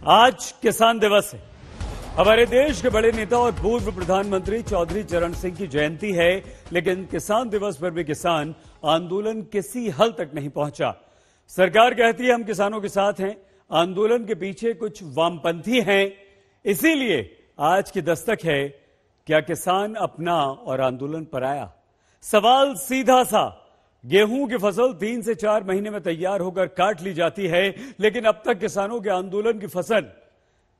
आज किसान दिवस है। हमारे देश के बड़े नेता और पूर्व प्रधानमंत्री चौधरी चरण सिंह की जयंती है, लेकिन किसान दिवस पर भी किसान आंदोलन किसी हल तक नहीं पहुंचा। सरकार कहती है हम किसानों के साथ हैं, आंदोलन के पीछे कुछ वामपंथी हैं। इसीलिए आज की दस्तक है, क्या किसान अपना और आंदोलन पर आया? सवाल सीधा सा, गेहूं की फसल 3 से 4 महीने में तैयार होकर काट ली जाती है, लेकिन अब तक किसानों के आंदोलन की फसल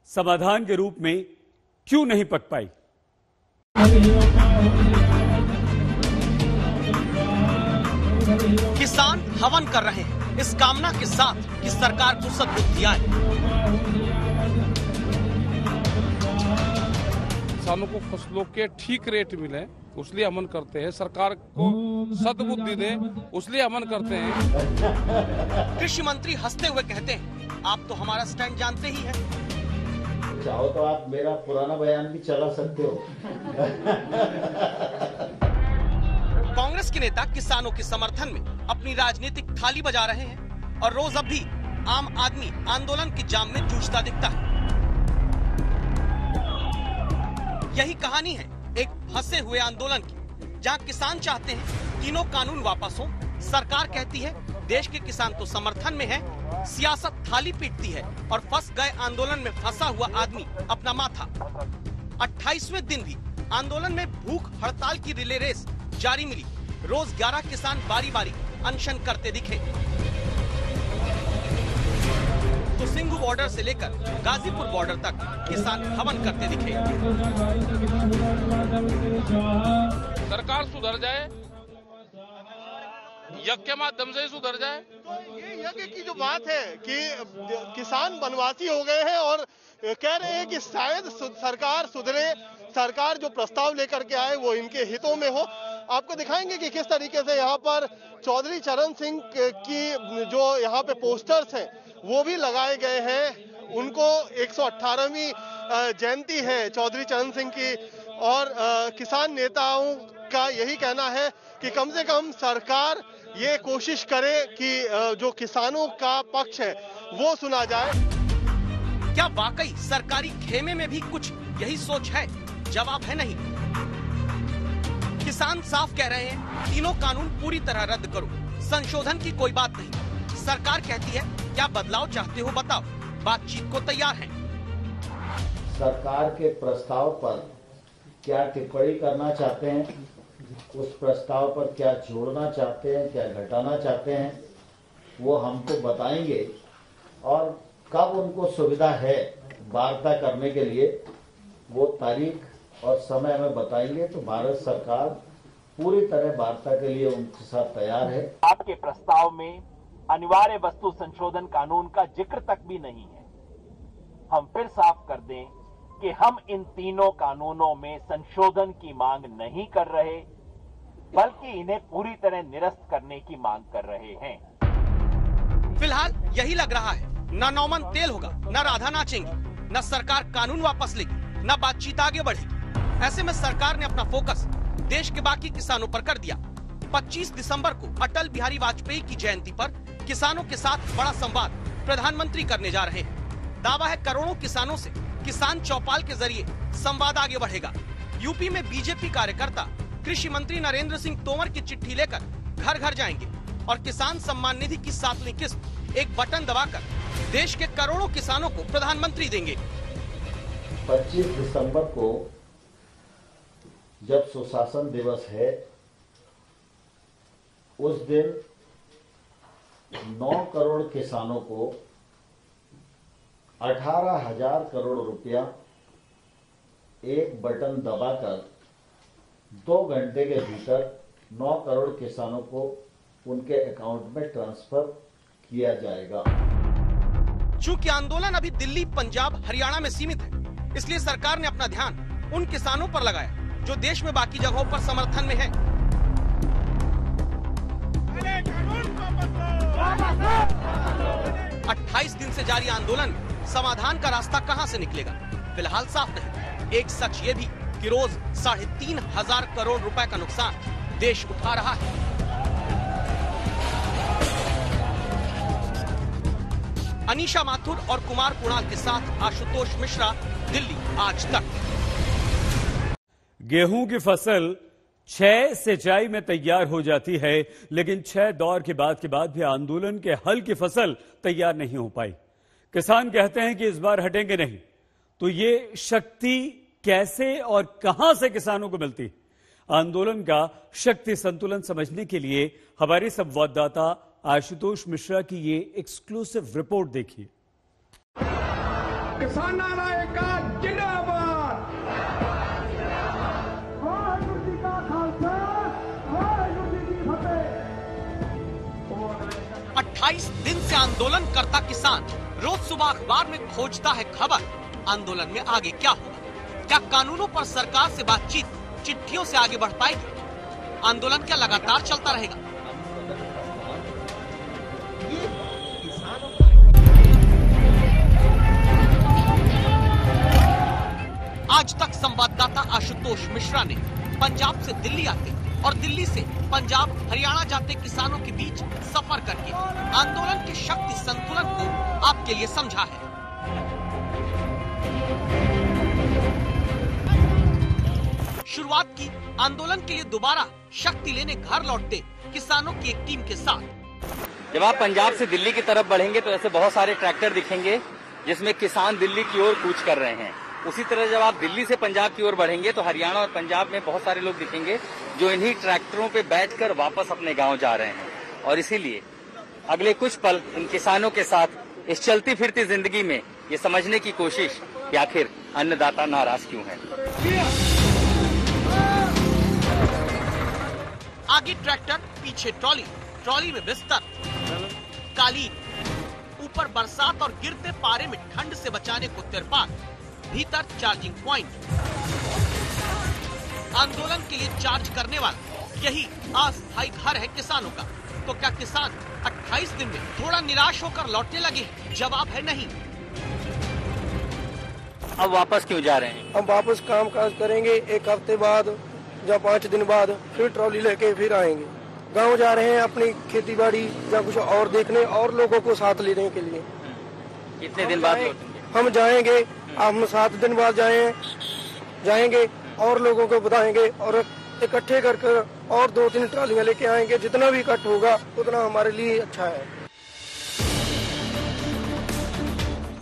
समाधान के रूप में क्यों नहीं पक पाई? किसान हवन कर रहे हैं इस कामना के साथ कि सरकार को सद्बुद्धि आए। किसानों को फसलों के ठीक रेट मिले, उसलिए अमन करते हैं। सरकार को सद्बुद्धि दे, उसलिए अमन करते हैं। कृषि मंत्री हंसते हुए कहते हैं, आप तो हमारा स्टैंड जानते ही हैं। चाहो तो आप मेरा पुराना बयान भी चला सकते हो। कांग्रेस के नेता किसानों के समर्थन में अपनी राजनीतिक थाली बजा रहे हैं और रोज अब भी आम आदमी आंदोलन की जाम में जूझता दिखता है। यही कहानी है एक फंसे हुए आंदोलन की, जहां किसान चाहते हैं तीनों कानून वापस हो। सरकार कहती है देश के किसान तो समर्थन में है, सियासत थाली पीटती है और फंस गए आंदोलन में फंसा हुआ आदमी अपना माथा। 28वें दिन भी आंदोलन में भूख हड़ताल की रिले रेस जारी मिली। रोज 11 किसान बारी बारी अनशन करते दिखे। तो सिंघू बॉर्डर से लेकर गाजीपुर बॉर्डर तक किसान हवन करते दिखे। सरकार सुधर जाए, यज्ञ के माध्यम से सुधर जाए। तो ये यज्ञ की जो बात है कि किसान वनवासी हो गए हैं और कह रहे हैं कि शायद सरकार सुधरे, सरकार जो प्रस्ताव लेकर के आए वो इनके हितों में हो। आपको दिखाएंगे कि किस तरीके से यहाँ पर चौधरी चरण सिंह की जो यहाँ पे पोस्टर्स हैं वो भी लगाए गए हैं। उनको 118वीं जयंती है चौधरी चरण सिंह की और किसान नेताओं का यही कहना है कि कम से कम सरकार ये कोशिश करे कि जो किसानों का पक्ष है वो सुना जाए। क्या वाकई सरकारी खेमे में भी कुछ यही सोच है? जवाब है नहीं। किसान साफ कह रहे हैं तीनों कानून पूरी तरह रद्द करो, संशोधन की कोई बात नहीं। सरकार कहती है क्या बदलाव चाहते हो बताओ, बातचीत को तैयार है। सरकार के प्रस्ताव पर क्या टिप्पणी करना चाहते हैं, उस प्रस्ताव पर क्या जोड़ना चाहते हैं, क्या घटाना चाहते हैं, वो हमको बताएंगे और कब उनको सुविधा है वार्ता करने के लिए वो तारीख और समय हमें बताएंगे। तो भारत सरकार पूरी तरह वार्ता के लिए उनके साथ तैयार है। आपके प्रस्ताव में अनिवार्य वस्तु संशोधन कानून का जिक्र तक भी नहीं है। हम फिर साफ कर दें कि हम इन तीनों कानूनों में संशोधन की मांग नहीं कर रहे, बल्कि इन्हें पूरी तरह निरस्त करने की मांग कर रहे हैं। फिलहाल यही लग रहा है, न नौमन तेल होगा, न राधा नाचेंगी, न सरकार कानून वापस लेगी, न बातचीत आगे बढ़ेगी। ऐसे में सरकार ने अपना फोकस देश के बाकी किसानों पर कर दिया। 25 दिसंबर को अटल बिहारी वाजपेयी की जयंती पर किसानों के साथ बड़ा संवाद प्रधानमंत्री करने जा रहे हैं। दावा है करोड़ों किसानों से किसान चौपाल के जरिए संवाद आगे बढ़ेगा। यूपी में बीजेपी कार्यकर्ता कृषि मंत्री नरेंद्र सिंह तोमर की चिट्ठी लेकर घर घर जाएंगे और किसान सम्मान निधि की 7वीं किस्त एक बटन दबाकर देश के करोड़ों किसानों को प्रधानमंत्री देंगे। 25 दिसंबर को जब सुशासन दिवस है, उस दिन 9 करोड़ किसानों को 18,000 करोड़ रुपया एक बटन दबाकर 2 घंटे के भीतर 9 करोड़ किसानों को उनके अकाउंट में ट्रांसफर किया जाएगा। चूंकि आंदोलन अभी दिल्ली, पंजाब, हरियाणा में सीमित है, इसलिए सरकार ने अपना ध्यान उन किसानों पर लगाया जो देश में बाकी जगहों पर समर्थन में है। 28 दिन से जारी आंदोलन में समाधान का रास्ता कहां से निकलेगा, फिलहाल साफ नहीं। एक सच ये भी कि रोज 3,500 करोड़ रुपए का नुकसान देश उठा रहा है। अनीशा माथुर और कुमार कुणाल के साथ आशुतोष मिश्रा, दिल्ली आज तक। गेहूं की फसल 6 सिंचाई में तैयार हो जाती है, लेकिन 6 दौर के बाद भी आंदोलन के हल की फसल तैयार नहीं हो पाई। किसान कहते हैं कि इस बार हटेंगे नहीं। तो ये शक्ति कैसे और कहां से किसानों को मिलती? आंदोलन का शक्ति संतुलन समझने के लिए हमारे संवाददाता आशुतोष मिश्रा की ये एक्सक्लूसिव रिपोर्ट देखिए। किसानां का जिंदाबाद। 28 दिन से आंदोलन करता किसान रोज सुबह अखबार में खोजता है खबर। आंदोलन में आगे क्या होगा? क्या कानूनों पर सरकार से बातचीत चिट्ठियों से आगे बढ़ पाएगी? आंदोलन क्या लगातार चलता रहेगा? आज तक संवाददाता आशुतोष मिश्रा ने पंजाब से दिल्ली आते और दिल्ली से पंजाब हरियाणा जाते किसानों के बीच सफर करके आंदोलन के शक्ति संतुलन को आपके लिए समझा है। शुरुआत की आंदोलन के लिए दोबारा शक्ति लेने घर लौटते किसानों की एक टीम के साथ। जब आप पंजाब से दिल्ली की तरफ बढ़ेंगे तो ऐसे बहुत सारे ट्रैक्टर दिखेंगे जिसमें किसान दिल्ली की ओर कूच कर रहे हैं। उसी तरह जब आप दिल्ली से पंजाब की ओर बढ़ेंगे तो हरियाणा और पंजाब में बहुत सारे लोग दिखेंगे जो इन्हीं ट्रैक्टरों पे बैठकर वापस अपने गांव जा रहे हैं। और इसीलिए अगले कुछ पल इन किसानों के साथ इस चलती फिरती जिंदगी में ये समझने की कोशिश कि आखिर अन्नदाता नाराज क्यों है। आगे ट्रैक्टर, पीछे ट्रॉली, ट्रॉली में बिस्तर, कालीन, ऊपर बरसात और गिरते पारे में ठंड से बचाने को तिरपाल, भीतर चार्जिंग पॉइंट। आंदोलन के लिए चार्ज करने वाला यही अस्थायी घर है किसानों का। तो क्या किसान 28 दिन में थोड़ा निराश होकर लौटने लगे? जवाब है नहीं। अब वापस क्यों जा रहे हैं? हम वापस काम काज करेंगे, 1 हफ्ते बाद या 5 दिन बाद फिर ट्रॉली लेके फिर आएंगे। गांव जा रहे हैं अपनी खेती बाड़ी या कुछ और देखने और लोगों को साथ लेने के लिए। कितने दिन बाद लौटेंगे? हम जाएंगे, हम 7 दिन बाद जाएंगे और लोगों को बताएंगे और इकट्ठे कर और 2-3 ट्रालियां लेके आएंगे। जितना भी इकट्ठ होगा उतना हमारे लिए अच्छा है।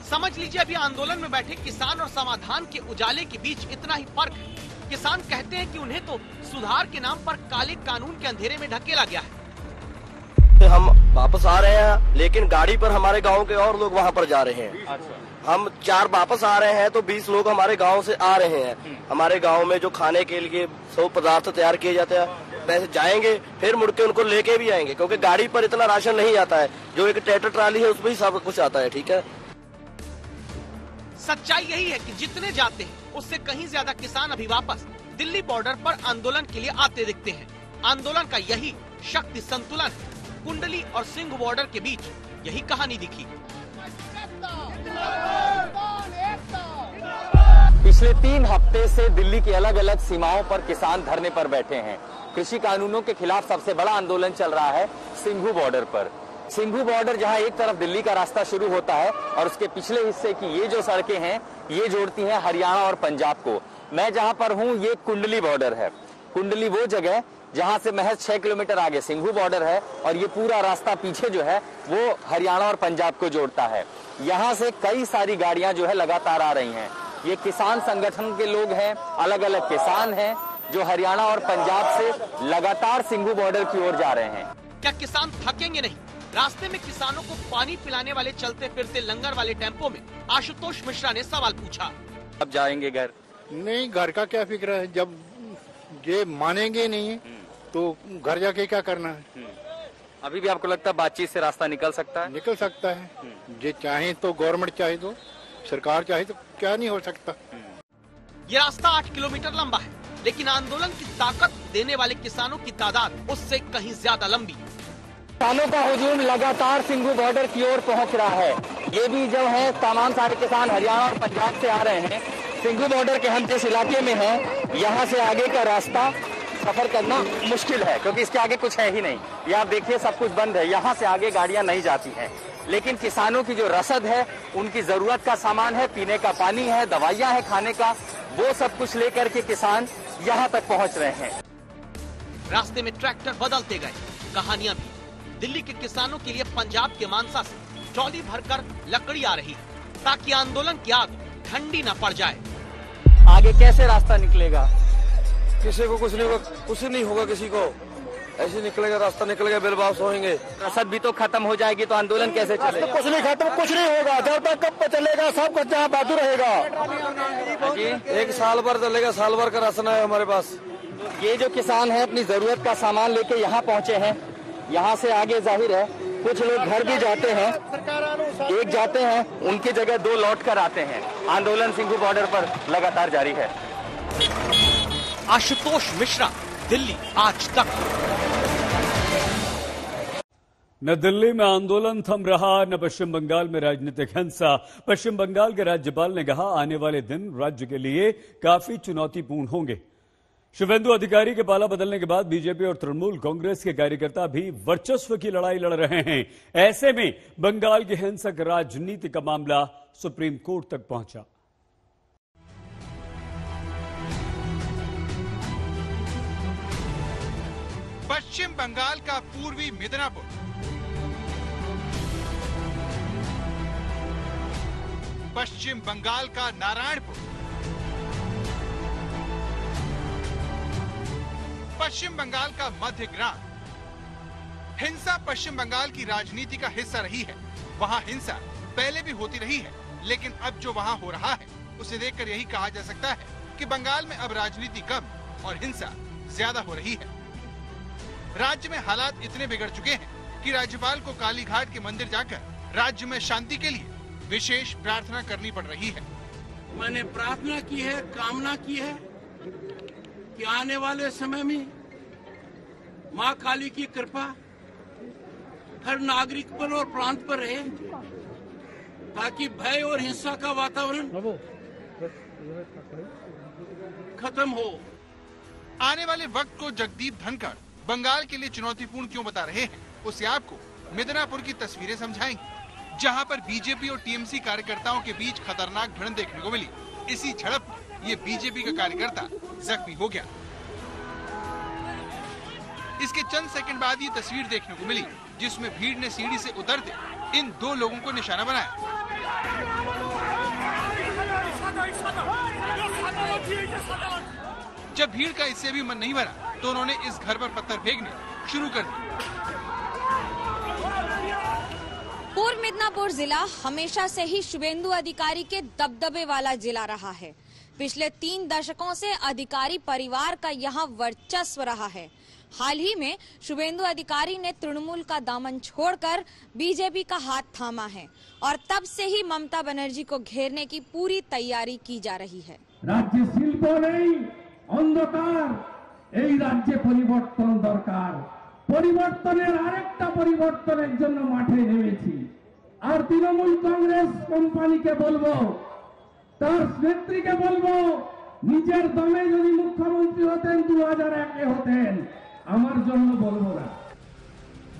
समझ लीजिए, अभी आंदोलन में बैठे किसान और समाधान के उजाले के बीच इतना ही फर्क है। किसान कहते हैं कि उन्हें तो सुधार के नाम पर काले कानून के अंधेरे में ढकेला गया है। हम वापस आ रहे हैं लेकिन गाड़ी पर हमारे गांव के और लोग वहां पर जा रहे हैं। अच्छा। हम 4 वापस आ रहे हैं तो 20 लोग हमारे गांव से आ रहे हैं। हमारे गांव में जो खाने के लिए 100 पदार्थ तैयार किए जाते हैं, वैसे जाएंगे फिर मुड़ के उनको लेके भी आएंगे क्योंकि गाड़ी पर इतना राशन नहीं आता है। जो एक ट्रैक्टर ट्राली है उसमें ही सब कुछ आता है। ठीक है, सच्चाई यही है कि जितने जाते हैं उससे कहीं ज्यादा किसान अभी वापस दिल्ली बॉर्डर पर आंदोलन के लिए आते दिखते हैं। आंदोलन का यही शक्ति संतुलन, कुंडली और सिंघ बॉर्डर के बीच यही कहानी दिखी। पिछले 3 हफ्ते से दिल्ली की अलग अलग सीमाओं पर किसान धरने पर बैठे हैं। कृषि कानूनों के खिलाफ सबसे बड़ा आंदोलन चल रहा है सिंघू बॉर्डर पर। सिंघू बॉर्डर जहां एक तरफ दिल्ली का रास्ता शुरू होता है और उसके पिछले हिस्से की ये जो सड़कें हैं ये जोड़ती हैं हरियाणा और पंजाब को। मैं जहां पर हूं ये कुंडली बॉर्डर है। कुंडली वो जगह जहां से महज 6 किलोमीटर आगे सिंघू बॉर्डर है और ये पूरा रास्ता पीछे जो है वो हरियाणा और पंजाब को जोड़ता है। यहाँ से कई सारी गाड़ियां जो है लगातार आ रही हैं। ये किसान संगठन के लोग हैं, अलग अलग किसान हैं जो हरियाणा और पंजाब से लगातार सिंघू बॉर्डर की ओर जा रहे हैं। क्या किसान थकेंगे नहीं? रास्ते में किसानों को पानी पिलाने वाले चलते फिरते लंगर वाले टेम्पो में आशुतोष मिश्रा ने सवाल पूछा। अब जाएंगे घर? नहीं, घर का क्या फिक्र है, जब ये मानेंगे नहीं तो घर जाके क्या करना है। अभी भी आपको लगता है बातचीत से रास्ता निकल सकता है? निकल सकता है। ये चाहे तो गवर्नमेंट चाहे तो सरकार चाहे तो क्या नहीं हो सकता। ये रास्ता 8 किलोमीटर लंबा है, लेकिन आंदोलन की ताकत देने वाले किसानों की तादाद उससे कहीं ज्यादा लंबी। किसानों का हुजूम लगातार सिंघू बॉर्डर की ओर पहुंच रहा है। ये भी जो है तमाम सारे किसान हरियाणा और पंजाब से आ रहे हैं। सिंघू बॉर्डर के हम जिस इलाके में हैं, यहाँ से आगे का रास्ता सफर करना मुश्किल है क्योंकि इसके आगे कुछ है ही नहीं। ये आप देखिए सब कुछ बंद है, यहाँ से आगे गाड़ियां नहीं जाती हैं। लेकिन किसानों की जो रसद है, उनकी जरूरत का सामान है, पीने का पानी है, दवाइयां है, खाने का, वो सब कुछ लेकर के किसान यहाँ तक पहुँच रहे हैं। रास्ते में ट्रैक्टर बदलते गए, कहानियां भी। दिल्ली के किसानों के लिए पंजाब के मानसा से ट्रॉली भरकर लकड़ी आ रही है ताकि आंदोलन की आग ठंडी न पड़ जाए। आगे कैसे रास्ता निकलेगा? किसी को कुछ नहीं होगा किसी को, ऐसे निकलेगा, रास्ता निकलेगा, बिल वापस होंगे। रसद भी तो खत्म हो जाएगी तो आंदोलन कैसे चलेगा? कुछ नहीं खत्म, कुछ नहीं होगा। जब तक कब चलेगा, सब कुछ जहाँ बाजू रहेगा जी। 1 साल भर चलेगा, साल भर का राशन है हमारे पास। ये जो किसान है अपनी जरूरत का सामान लेके यहाँ पहुँचे हैं। यहाँ से आगे जाहिर है कुछ लोग घर भी जाते हैं, एक जाते हैं, उनकी जगह 2 लौट कर आते हैं। आंदोलन सिंघू बॉर्डर पर लगातार जारी है। आशुतोष मिश्रा, दिल्ली आज तक। न दिल्ली में आंदोलन थम रहा, न पश्चिम बंगाल में राजनीतिक हिंसा। पश्चिम बंगाल के राज्यपाल ने कहा, आने वाले दिन राज्य के लिए काफी चुनौतीपूर्ण होंगे। शुभेंदु अधिकारी के पाला बदलने के बाद बीजेपी और तृणमूल कांग्रेस के कार्यकर्ता भी वर्चस्व की लड़ाई लड़ रहे हैं। ऐसे में बंगाल की हिंसक राजनीति का मामला सुप्रीम कोर्ट तक पहुंचा। पश्चिम बंगाल का पूर्वी मिदनापुर, पश्चिम बंगाल का नारायणपुर, पश्चिम बंगाल का मध्य ग्राम। हिंसा पश्चिम बंगाल की राजनीति का हिस्सा रही है। वहाँ हिंसा पहले भी होती रही है, लेकिन अब जो वहाँ हो रहा है उसे देखकर यही कहा जा सकता है कि बंगाल में अब राजनीति कम और हिंसा ज्यादा हो रही है। राज्य में हालात इतने बिगड़ चुके हैं कि राज्यपाल को कालीघाट के मंदिर जाकर राज्य में शांति के लिए विशेष प्रार्थना करनी पड़ रही है। मैंने प्रार्थना की है, कामना की है कि आने वाले समय में मां काली की कृपा हर नागरिक पर और प्रांत पर रहे, ताकि भय और हिंसा का वातावरण खत्म हो। आने वाले वक्त को जगदीप धनखड़ बंगाल के लिए चुनौतीपूर्ण क्यों बता रहे हैं, उसे आपको मिदनापुर की तस्वीरें समझाएंगे, जहां पर बीजेपी और टीएमसी कार्यकर्ताओं के बीच खतरनाक भिड़ंत देखने को मिली। इसी झड़प में ये बीजेपी का कार्यकर्ता जख्मी हो गया। इसके चंद सेकंड बाद ये तस्वीर देखने को मिली, जिसमें भीड़ ने सीढ़ी से उतरते इन 2 लोगों को निशाना बनाया। जब भीड़ का इससे भी मन नहीं भरा तो उन्होंने इस घर पर पत्थर फेंकने शुरू कर दिए। पूर्व मिदनापुर जिला हमेशा से ही शुभेंदु अधिकारी के दबदबे वाला जिला रहा है। पिछले 3 दशकों से अधिकारी परिवार का यहाँ वर्चस्व रहा है। हाल ही में शुभेंदु अधिकारी ने तृणमूल का दामन छोड़कर बीजेपी का हाथ थामा है और तब से ही ममता बनर्जी को घेरने की पूरी तैयारी की जा रही है। राज्य शिल्प नहीं, अंधकार, এই রাজ্যে পরিবর্তন দরকার। পরিবর্তনের আরেকটা পরিবর্তনের জন্য মাঠে নেমেছি। আর তৃণমূল কংগ্রেস কোম্পানিকে বলবো, তার নেত্রীকে বলবো, নিজের দমে যদি মুখ্যমন্ত্রী হতেন 2001-এ হতেন, আমার জন্য বলবো না।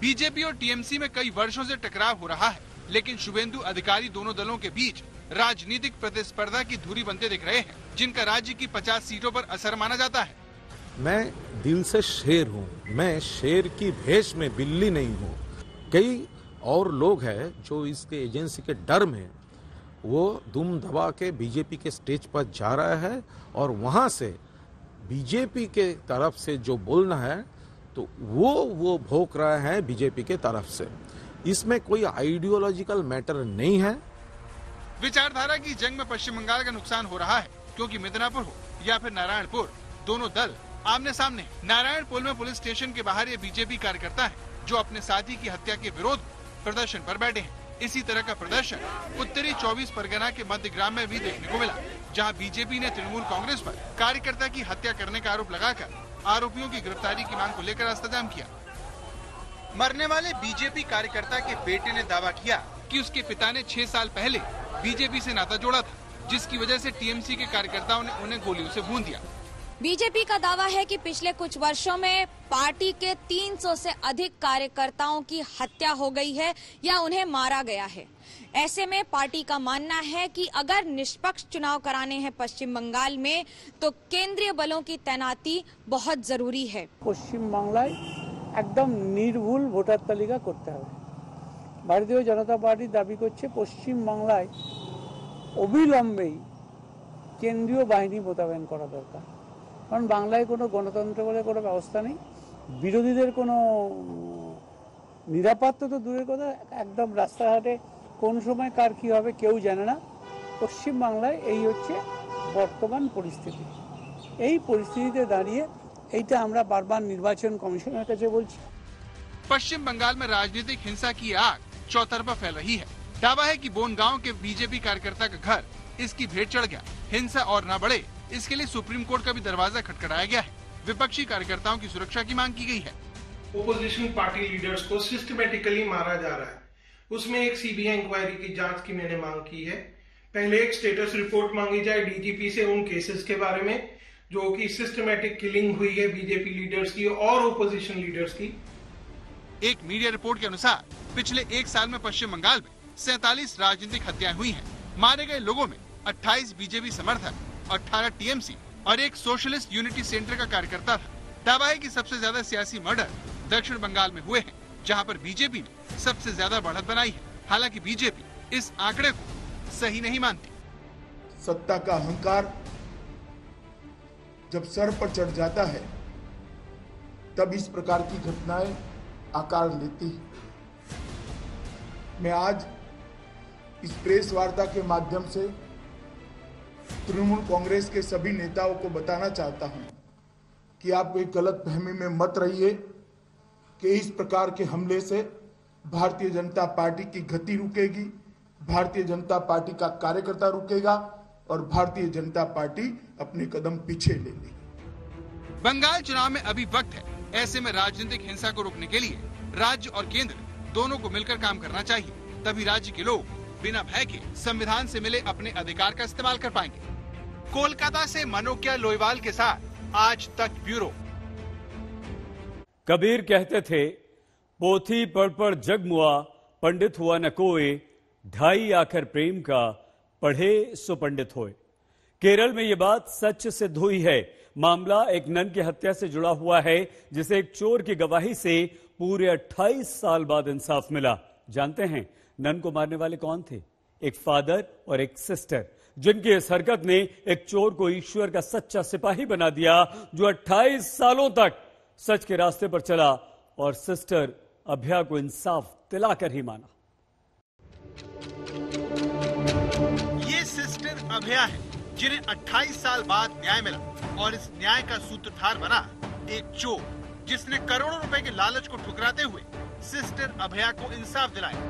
बीजेपी और टीएमसी में कई वर्षों से टकराव हो रहा है, लेकिन शुभेंदु अधिकारी दोनों दलों के बीच राजनीतिक प्रतिस्पर्धा की धुरी बनते दिख रहे हैं, जिनका राज्य की 50 सीटों पर असर माना जाता है। मैं दिल से शेर हूँ, मैं शेर की भेष में बिल्ली नहीं हूँ। कई और लोग हैं जो इसके एजेंसी के डर में वो दुम दबा के बीजेपी के स्टेज पर जा रहा है और वहाँ से बीजेपी के तरफ से जो बोलना है तो वो भोंक रहा है बीजेपी के तरफ से। इसमें कोई आइडियोलॉजिकल मैटर नहीं है। विचारधारा की जंग में पश्चिम बंगाल का नुकसान हो रहा है, क्योंकि मिदनापुर हो या फिर नारायणपुर, दोनों दल आमने सामने। नारायणपुर में पुलिस स्टेशन के बाहर ये बीजेपी कार्यकर्ता है जो अपने साथी की हत्या के विरोध प्रदर्शन पर बैठे हैं। इसी तरह का प्रदर्शन उत्तरी 24 परगना के मध्य ग्राम में भी देखने को मिला, जहां बीजेपी ने तृणमूल कांग्रेस पर कार्यकर्ता की हत्या करने का आरोप लगाकर आरोपियों की गिरफ्तारी की मांग को लेकर रास्ता जाम किया। मरने वाले बीजेपी कार्यकर्ता के बेटे ने दावा किया कि उसके पिता ने 6 साल पहले बीजेपी से नाता जोड़ा था, जिसकी वजह से टीएमसी के कार्यकर्ताओं ने उन्हें गोलियों से भून दिया। बीजेपी का दावा है कि पिछले कुछ वर्षों में पार्टी के 300 से अधिक कार्यकर्ताओं की हत्या हो गई है या उन्हें मारा गया है। ऐसे में पार्टी का मानना है कि अगर निष्पक्ष चुनाव कराने हैं पश्चिम बंगाल में तो केंद्रीय बलों की तैनाती बहुत जरूरी है। पश्चिम बांग्लाয় एकदम निर्भुल ভোটার তালিকা করতে হবে। भारतीय जनता पार्टी दाबी করছে পশ্চিম বাংলায় অবিলম্বেই কেন্দ্রীয় বাহিনী মোতায়েন করা দরকার। কারণ বাংলায় কোনো গণতন্ত্র বলে কোনো ব্যবস্থা নেই, বিরোধীদের কোনো নিরাপত্তা তো দূরের কথা, একদম রাস্তাঘাটে কোন সময় কার কি হবে কেউ জানে না। পশ্চিম বাংলায় এই হচ্ছে বর্তমান পরিস্থিতি। এই পরিস্থিতিতে দাঁড়িয়ে এইটা আমরা বারবার নির্বাচন কমিশনের কাছে বলছি। पश्चिम बंगाल में राजनीतिक हिंसा की आग चौतरफा फैल रही है। दावा है कि बोनगांव के बीजेपी कार्यकर्ता का घर इसकी भेंट चढ़ गया। हिंसा और न बढ़े इसके लिए सुप्रीम कोर्ट का भी दरवाजा खटखटाया गया है। विपक्षी कार्यकर्ताओं की सुरक्षा की मांग की गई है। ओपोजिशन पार्टी लीडर्स को सिस्टमेटिकली मारा जा रहा है, उसमें एक सीबीआई इंक्वायरी की जांच की मैंने मांग की है। पहले एक स्टेटस रिपोर्ट मांगी जाए डीजीपी से उन केसेस के बारे में जो कि सिस्टमेटिक किलिंग हुई है बीजेपी लीडर्स की और ओपोजिशन लीडर्स की। एक मीडिया रिपोर्ट के अनुसार पिछले एक साल में पश्चिम बंगाल में 47 राजनीतिक हत्याएं हुई हैं। मारे गए लोगों में 28 बीजेपी समर्थक, 18 टीएमसी और एक सोशलिस्ट यूनिटी सेंटर का कार्यकर्ता था। दावा है कि सबसे ज्यादा सियासी मर्डर दक्षिण बंगाल में हुए हैं, जहां पर बीजेपी ने सबसे ज्यादा बढ़त बनाई है। हालांकि बीजेपी इस आंकड़े को सही नहीं मानती। सत्ता का अहंकार जब सर पर चढ़ जाता है तब इस प्रकार की घटनाएं आकार लेती है। मैं आज इस प्रेस वार्ता के माध्यम से तृणमूल कांग्रेस के सभी नेताओं को बताना चाहता हूं कि आप एक गलत फहमी में मत रहिए कि इस प्रकार के हमले से भारतीय जनता पार्टी की गति रुकेगी, भारतीय जनता पार्टी का कार्यकर्ता रुकेगा और भारतीय जनता पार्टी अपने कदम पीछे ले लेगी। बंगाल चुनाव में अभी वक्त है। ऐसे में राजनीतिक हिंसा को रोकने के लिए राज्य और केंद्र दोनों को मिलकर काम करना चाहिए। तभी राज्य के लोग बिना भय के संविधान से मिले अपने अधिकार का इस्तेमाल कर पाएंगे। कोलकाता से मनोकिया लोईवाल के साथ आज तक ब्यूरो। कबीर कहते थे, पोथी पढ़ पढ़ जग मुआ, पंडित हुआ न कोई, ढाई आखर प्रेम का, पढ़े सो पंडित होए। केरल में ये बात सच सिद्ध हुई है। मामला एक नन की हत्या से जुड़ा हुआ है, जिसे एक चोर की गवाही से पूरे 28 साल बाद इंसाफ मिला। जानते हैं नन को मारने वाले कौन थे? एक फादर और एक सिस्टर, जिनकी इस हरकत ने एक चोर को ईश्वर का सच्चा सिपाही बना दिया, जो 28 सालों तक सच के रास्ते पर चला और सिस्टर अभया को इंसाफ दिलाकर ही माना। ये सिस्टर अभया है जिन्हें 28 साल बाद न्याय मिला और इस न्याय का सूत्रधार बना एक चोर, जिसने करोड़ों रुपए के लालच को ठुकराते हुए सिस्टर अभया को इंसाफ दिलाया।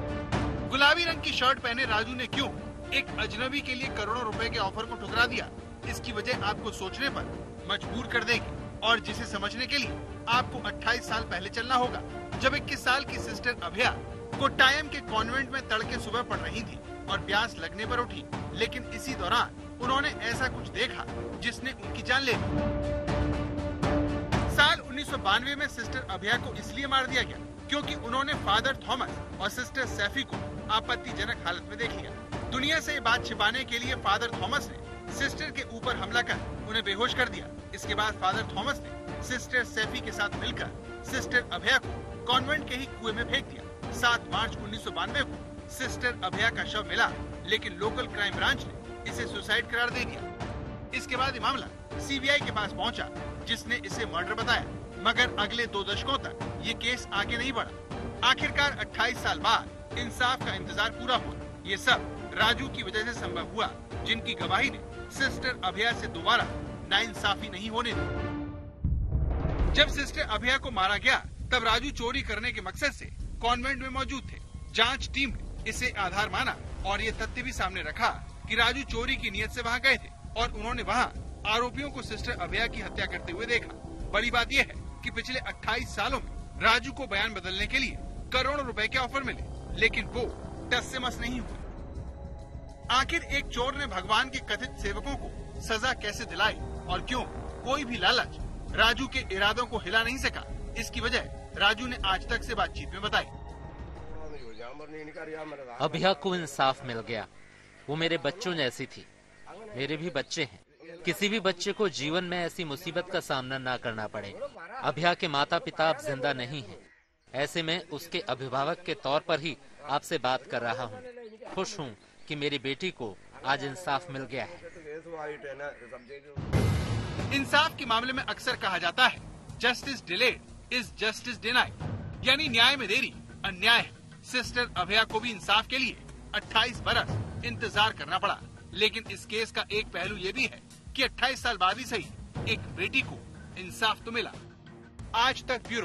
गुलाबी रंग की शर्ट पहने राजू ने क्यों एक अजनबी के लिए करोड़ों रुपए के ऑफर को ठुकरा दिया, इसकी वजह आपको सोचने पर मजबूर कर देगी और जिसे समझने के लिए आपको 28 साल पहले चलना होगा, जब 21 साल की सिस्टर अभया कोट्टायम के कॉन्वेंट में तड़के सुबह पढ़ रही थी और प्यास लगने पर उठी। लेकिन इसी दौरान उन्होंने ऐसा कुछ देखा जिसने उनकी जान ले ली। साल 1992 में सिस्टर अभया को इसलिए मार दिया गया क्योंकि उन्होंने फादर थॉमस और सिस्टर सैफी को आपत्तिजनक हालत में देख लिया। दुनिया से ये बात छिपाने के लिए फादर थॉमस ने सिस्टर के ऊपर हमला कर उन्हें बेहोश कर दिया। इसके बाद फादर थॉमस ने सिस्टर सैफी के साथ मिलकर सिस्टर अभया को कॉन्वेंट के ही कुएं में फेंक दिया। 7 मार्च 1992 को सिस्टर अभया का शव मिला, लेकिन लोकल क्राइम ब्रांच ने इसे सुसाइड करार दे दिया। इसके बाद ये मामला सीबीआई के पास पहुंचा, जिसने इसे मर्डर बताया, मगर अगले 2 दशकों तक ये केस आगे नहीं बढ़ा। आखिरकार 28 साल बाद इंसाफ का इंतजार पूरा हुआ। ये सब राजू की वजह से संभव हुआ, जिनकी गवाही ने सिस्टर अभया से दोबारा नाइंसाफी नहीं होने दी। जब सिस्टर अभया को मारा गया, तब राजू चोरी करने के मकसद से कॉन्वेंट में मौजूद थे। जांच टीम ने इसे आधार माना और ये तथ्य भी सामने रखा कि राजू चोरी की नीयत से वहां गए थे और उन्होंने वहां आरोपियों को सिस्टर अभया की हत्या करते हुए देखा। बड़ी बात यह है कि पिछले 28 सालों में राजू को बयान बदलने के लिए करोड़ों रुपए के ऑफर मिले, लेकिन वो टस से मस नहीं हुए। आखिर एक चोर ने भगवान के कथित सेवकों को सजा कैसे दिलाई और क्यों, कोई भी लालच राजू के इरादों को हिला नहीं सका। इसकी वजह राजू ने आज तक से बातचीत में बताई। अभिया को इंसाफ मिल गया। वो मेरे बच्चों जैसी थी। मेरे भी बच्चे हैं। किसी भी बच्चे को जीवन में ऐसी मुसीबत का सामना ना करना पड़े। अभिया के माता पिता अब जिंदा नहीं हैं। ऐसे में उसके अभिभावक के तौर पर ही आपसे बात कर रहा हूँ। खुश हूँ कि मेरी बेटी को आज इंसाफ मिल गया है। इंसाफ के मामले में अक्सर कहा जाता है justice delayed is justice denied, यानी न्याय में देरी अन्याय है। सिस्टर अभया को भी इंसाफ के लिए 28 बरस इंतजार करना पड़ा। लेकिन इस केस का एक पहलू ये भी है कि 28 साल बाद ही सही एक बेटी को इंसाफ तो मिला। आज तक ब्यूरो।